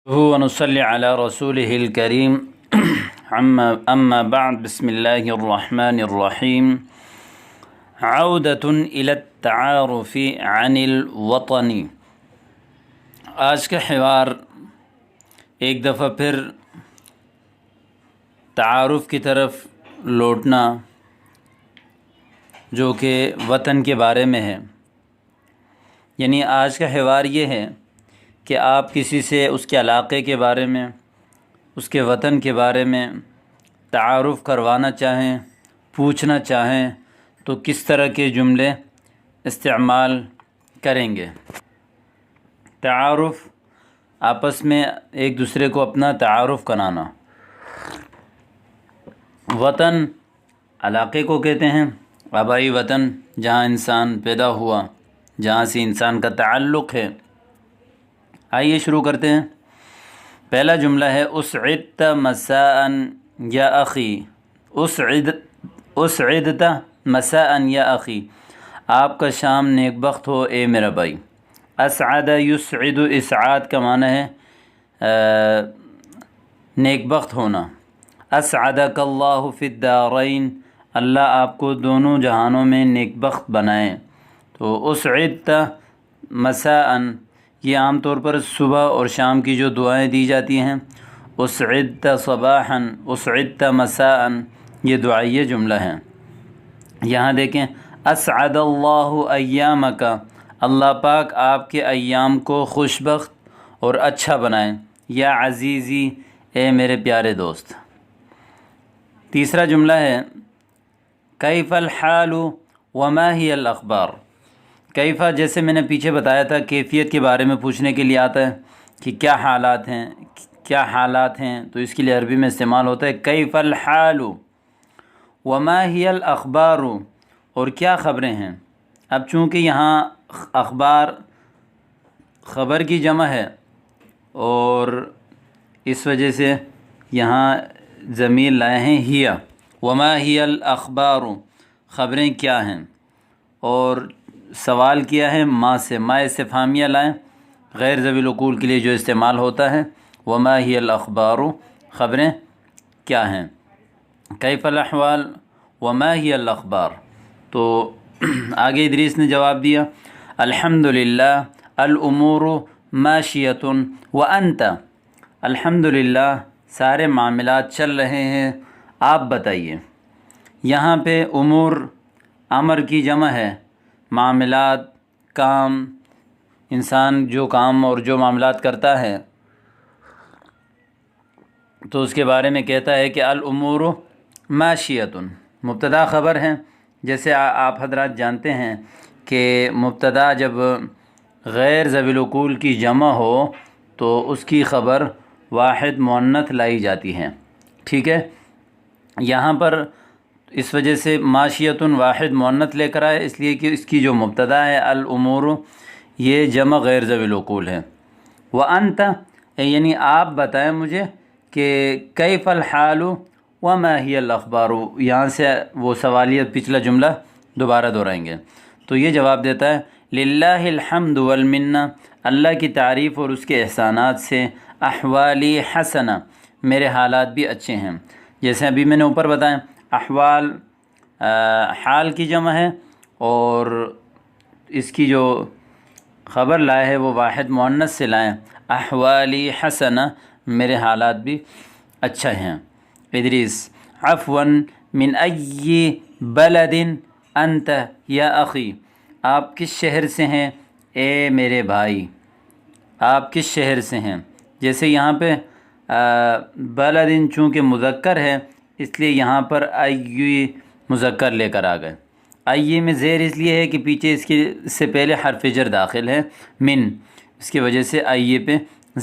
ونصلي على رسوله الكريم أما بعد بسم الله الرحمن الرحيم عودة إلى التعارف عن الوطن۔ آج کا حوار ایک دفعہ پھر تعارف کی طرف لوٹنا جو کہ وطن کے بارے میں ہے، یعنی آج کا حوار یہ ہے کہ آپ کسی سے اس کے علاقے کے بارے میں، اس کے وطن کے بارے میں تعارف کروانا چاہیں، پوچھنا چاہیں تو کس طرح کے جملے استعمال کریں گے۔ تعارف، آپس میں ایک دوسرے کو اپنا تعارف کرانا۔ وطن علاقے کو کہتے ہیں، آبائی وطن جہاں انسان پیدا ہوا، جہاں سے انسان کا تعلق ہے۔ آئیے شروع کرتے ہیں۔ پہلا جملہ ہے اسعدت مساء یا اخی۔ اسعدت مساء یا اخی، آپ کا شام نیک بخت ہو اے میرا بھائی۔ اسعد یسعد، اسعاد کا معنی ہے نیک بخت ہونا۔ اسعدک اللہ فی الدارین، اللہ آپ کو دونوں جہانوں میں نیک بخت بنائے۔ تو اسعدت مساء، یہ عام طور پر صبح اور شام کی جو دعائیں دی جاتی ہیں، اسعدت صباحا، اسعدت مساء، یہ دعائیہ جملہ ہیں۔ یہاں دیکھیں اسعد اللہ ایامک، اللہ پاک آپ کے ایام کو خوش بخت اور اچھا بنائیں۔ یا عزیزی، اے میرے پیارے دوست۔ تیسرا جملہ ہے کیف الحال وما ہی الاخبار۔ کیفا، جیسے میں نے پیچھے بتایا تھا، کیفیت کے بارے میں پوچھنے کے لیے آتا ہے کہ کیا حالات ہیں، کیا حالات ہیں، تو اس کے لیے عربی میں استعمال ہوتا ہے کیف الحال وما ہی الاخبار، اور کیا خبریں ہیں۔ اب چونکہ یہاں اخبار خبر کی جمع ہے اور اس وجہ سے یہاں ضمیر لائے ہیں ہیا، وما ہی الاخبار، خبریں کیا ہیں، اور سوال کیا ہے ما سے، ما استفہامیہ لائیں، غیر ذوی العقول کے لیے جو استعمال ہوتا ہے، وما ہی الاخبار، خبریں کیا ہیں۔ کیف الاحوال وما ہی الاخبار، تو آگے ادریس نے جواب دیا الحمدللہ الامور ماشیۃ وانت، الحمدللہ سارے معاملات چل رہے ہیں، آپ بتائیے۔ یہاں پہ امور امر کی جمع ہے، معاملات، کام، انسان جو کام اور جو معاملات کرتا ہے تو اس کے بارے میں کہتا ہے کہ الامور ماشیۃ، مبتدا خبر ہے۔ جیسے آپ حضرات جانتے ہیں کہ مبتدا جب غیر ذوی العقول کی جمع ہو تو اس کی خبر واحد مؤنث لائی جاتی ہے، ٹھیک ہے۔ یہاں پر اس وجہ سے ماشیۃ واحد مؤنث لے کر آئے، اس لیے کہ اس کی جو مبتدا ہے الامور، یہ جمع غیر ذوی العقول ہے۔ وانت، یعنی آپ بتائیں مجھے کہ کیف الحال وما ہی الاخبار، یہاں سے وہ سوالیہ پچھلا جملہ دوبارہ دہرائیں گے۔ تو یہ جواب دیتا ہے للہ الحمد والمنہ، اللہ کی تعریف اور اس کے احسانات سے، احوالی حسنہ، میرے حالات بھی اچھے ہیں۔ جیسے ابھی میں نے اوپر بتایا احوال حال کی جمع ہے اور اس کی جو خبر لائے ہے وہ واحد مؤنث سے لائیں، احوالی حسنہ، میرے حالات بھی اچھا ہیں۔ ادریس عفوا من ای بلد انت یا اخی، آپ کس شہر سے ہیں اے میرے بھائی، آپ کس شہر سے ہیں۔ جیسے یہاں پہ بلد چونکہ مذکر ہے اس لیے یہاں پر ای مذکر لے کر آ گئے۔ ای میں زیر اس لیے ہے کہ پیچھے اس سے پہلے حرف جر داخل ہے من، اس کی وجہ سے ای پہ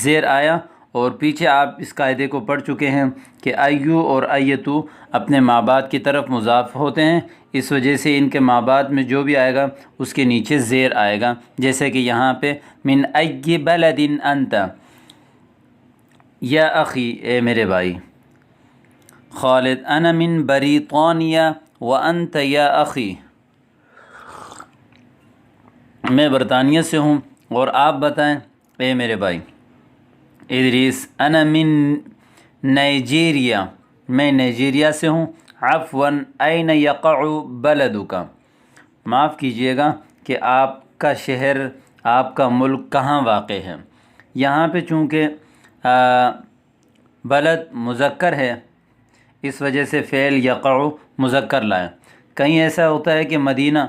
زیر آیا، اور پیچھے آپ اس قاعدے کو پڑھ چکے ہیں کہ ایو اور ایتو اپنے ماں باپ کی طرف مضاف ہوتے ہیں، اس وجہ سے ان کے ماں باپ میں جو بھی آئے گا اس کے نیچے زیر آئے گا، جیسے کہ یہاں پہ من ای بلد انت یا اخی، اے میرے بھائی۔ خالد انا من بریطانیہ وانت یا اخی، میں برطانیہ سے ہوں اور آپ بتائیں اے میرے بھائی۔ ادریس انا من نائجیریا، میں نائجیریا سے ہوں۔ عفواً این یقع بلدک، معاف کیجیے گا کہ آپ کا شہر، آپ کا ملک کہاں واقع ہے۔ یہاں پہ چونکہ بلد مذکر ہے، اس وجہ سے فعل یقع مذکر لائے۔ کہیں ایسا ہوتا ہے کہ مدینہ،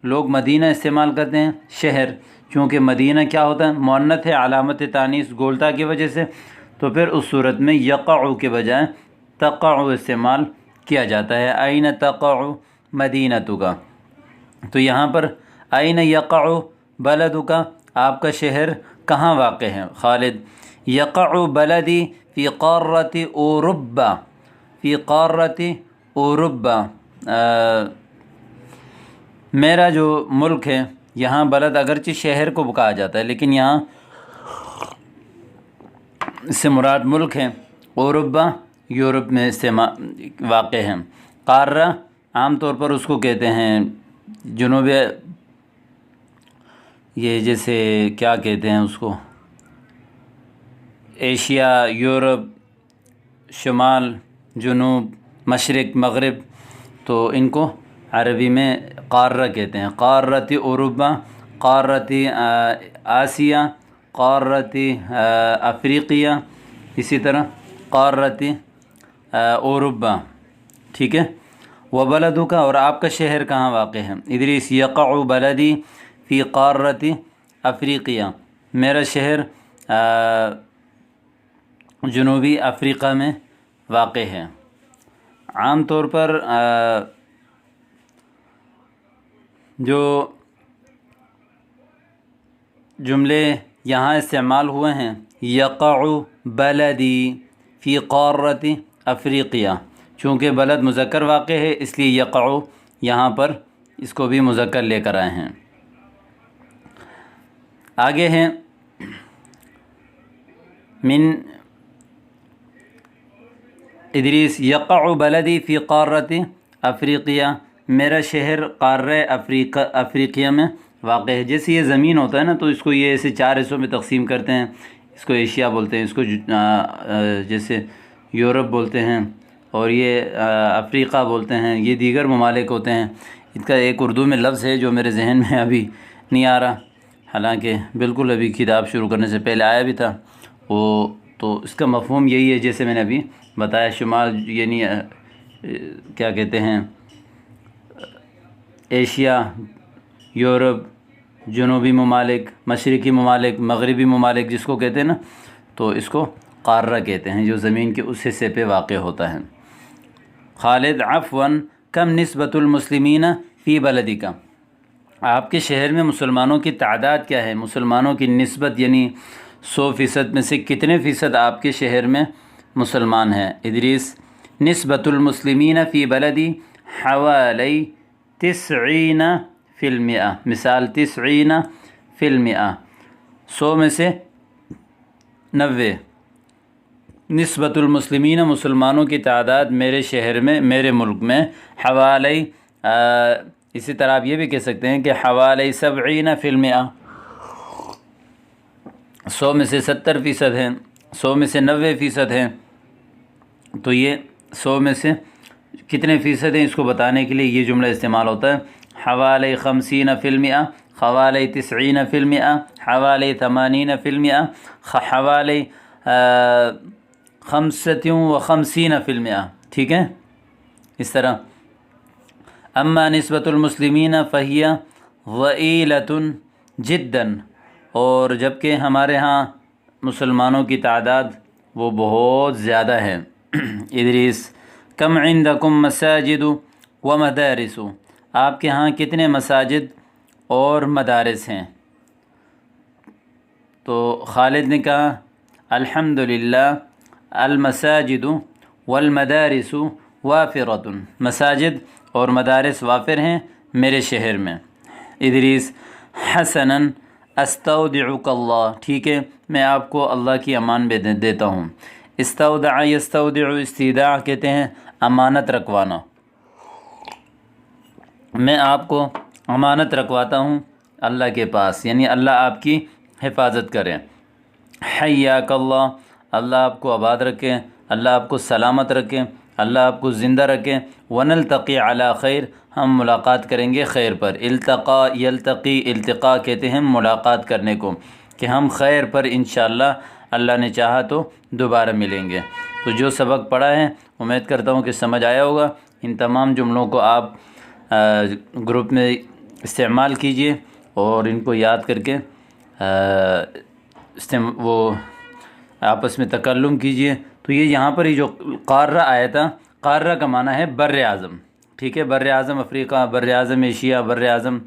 لوگ مدینہ استعمال کرتے ہیں شہر، چونکہ مدینہ کیا ہوتا ہے، مؤنث ہے، علامت تانیث گولتا کی وجہ سے، تو پھر اس صورت میں یقع کے بجائے تقع استعمال کیا جاتا ہے۔ این تقع مدینتک، تو یہاں پر این یقع بلدک، آپ کا شہر کہاں واقع ہے۔ خالد یقع بلدی فی قارۃ اوروبا، فی قارۃ اوروبا، میرا جو ملک ہے، یہاں بلد اگرچہ شہر کو کہا جاتا ہے لیکن یہاں اس سے مراد ملک ہے۔ اوروبا یورپ میں واقع ہے۔ قارہ عام طور پر اس کو کہتے ہیں جنوبی، یہ جیسے کیا کہتے ہیں اس کو، ایشیا، یورپ، شمال، جنوب، مشرق، مغرب، تو ان کو عربی میں قارہ کہتے ہیں۔ قارۃ اوروبا، قارۃ آسیہ، قارۃ افریقیہ، اسی طرح قارۃ اوروبا، ٹھیک ہے۔ وبلدک، اور آپ کا شہر کہاں واقع ہے۔ ادریس یقع بلدی فی قارۃ افریقیہ، میرا شہر جنوبی افریقہ میں واقع ہے۔ عام طور پر جو جملے یہاں استعمال ہوئے ہیں، یقع بلدی فی قارۃ افریقیہ، چونکہ بلد مذکر واقع ہے اس لیے یقع یہاں پر اس کو بھی مذکر لے کر آئے ہیں۔ آگے ہیں من ادریس یقع بلدی فی قارۃ افریقیہ، میرا شہر قارۂ افریقیہ میں واقع ہے۔ جیسے یہ زمین ہوتا ہے نا، تو اس کو یہ ایسے 4 حصوں میں تقسیم کرتے ہیں، اس کو ایشیا بولتے ہیں، اس کو جیسے یورپ بولتے ہیں، اور یہ افریقہ بولتے ہیں، یہ دیگر ممالک ہوتے ہیں۔ اس کا ایک اردو میں لفظ ہے جو میرے ذہن میں ابھی نہیں آ رہا، حالانکہ بالکل ابھی کتاب شروع کرنے سے پہلے آیا بھی تھا وہ، تو اس کا مفہوم یہی ہے جیسے میں نے ابھی بتایا، شمال یعنی کیا کہتے ہیں، ایشیا، یورپ، جنوبی ممالک، مشرقی ممالک، مغربی ممالک جس کو کہتے ہیں نا، تو اس کو قارہ کہتے ہیں جو زمین کے اس حصے پہ واقع ہوتا ہے۔ خالد عفواً کم نسبت المسلمین فی بلدک، آپ کے شہر میں مسلمانوں کی تعداد کیا ہے، مسلمانوں کی نسبت یعنی 100% میں سے کتنے فیصد آپ کے شہر میں مسلمان ہیں۔ ادریس نسبت المسلمین فی بلدی حوالی 90%، مثال 90%، 100 میں سے 90۔ نسبت المسلمین، مسلمانوں کی تعداد میرے شہر میں، میرے ملک میں، حوالی، اسی طرح آپ یہ بھی کہہ سکتے ہیں کہ حوالی 70%، 100 میں سے 70% ہیں، 100 میں سے 90% ہیں۔ تو یہ 100 میں سے کتنے فیصد ہیں اس کو بتانے کے لیے یہ جملہ استعمال ہوتا ہے، حوالی 50%، حوالی 90%، حوالی 80%، حوالی 55%، ٹھیک ہے۔ اس طرح اما نسبت المسلمین فہی ضئیلۃ جدا، اور جبکہ ہمارے ہاں مسلمانوں کی تعداد وہ بہت زیادہ ہے۔ ادریس کم عندکم مساجد و مدارس، آپ کے ہاں کتنے مساجد اور مدارس ہیں۔ تو خالد نے کہا الحمدللہ المساجد والمدارس وافرۃ، مساجد اور مدارس وافر ہیں میرے شہر میں۔ ادریس حسناً استودعک اللہ، ٹھیک ہے میں آپ کو اللہ کی امان دیتا ہوں۔ استودع یستودع، استوداع کہتے ہیں امانت رکھوانا، میں آپ کو امانت رکھواتا ہوں اللہ کے پاس، یعنی اللہ آپ کی حفاظت کرے۔ حیاک اللہ، اللہ آپ کو آباد رکھے، اللہ آپ کو سلامت رکھے، اللہ آپ کو زندہ رکھے۔ ونلتقی علی خیر، ہم ملاقات کریں گے خیر پر۔ التقا یلتقی، التقاء کہتے ہیں ملاقات کرنے کو، کہ ہم خیر پر انشاءاللہ اللہ نے چاہا تو دوبارہ ملیں گے۔ تو جو سبق پڑھا ہے امید کرتا ہوں کہ سمجھ آیا ہوگا۔ ان تمام جملوں کو آپ گروپ میں استعمال کیجئے اور ان کو یاد کر کے وہ آپس میں تکلم کیجئے۔ تو یہ یہاں پر ہی جو قارہ آیا تھا، قارہ کا معنی ہے بر اعظم، ٹھیک ہے، بر اعظم افریقہ، بر اعظم ایشیا، بر اعظم،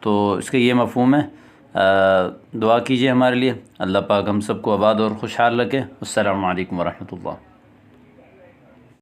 تو اس کا یہ مفہوم ہے۔ دعا کیجئے ہمارے لیے، اللہ پاک ہم سب کو آباد اور خوشحال رکھے۔ السلام علیکم ورحمۃ اللہ۔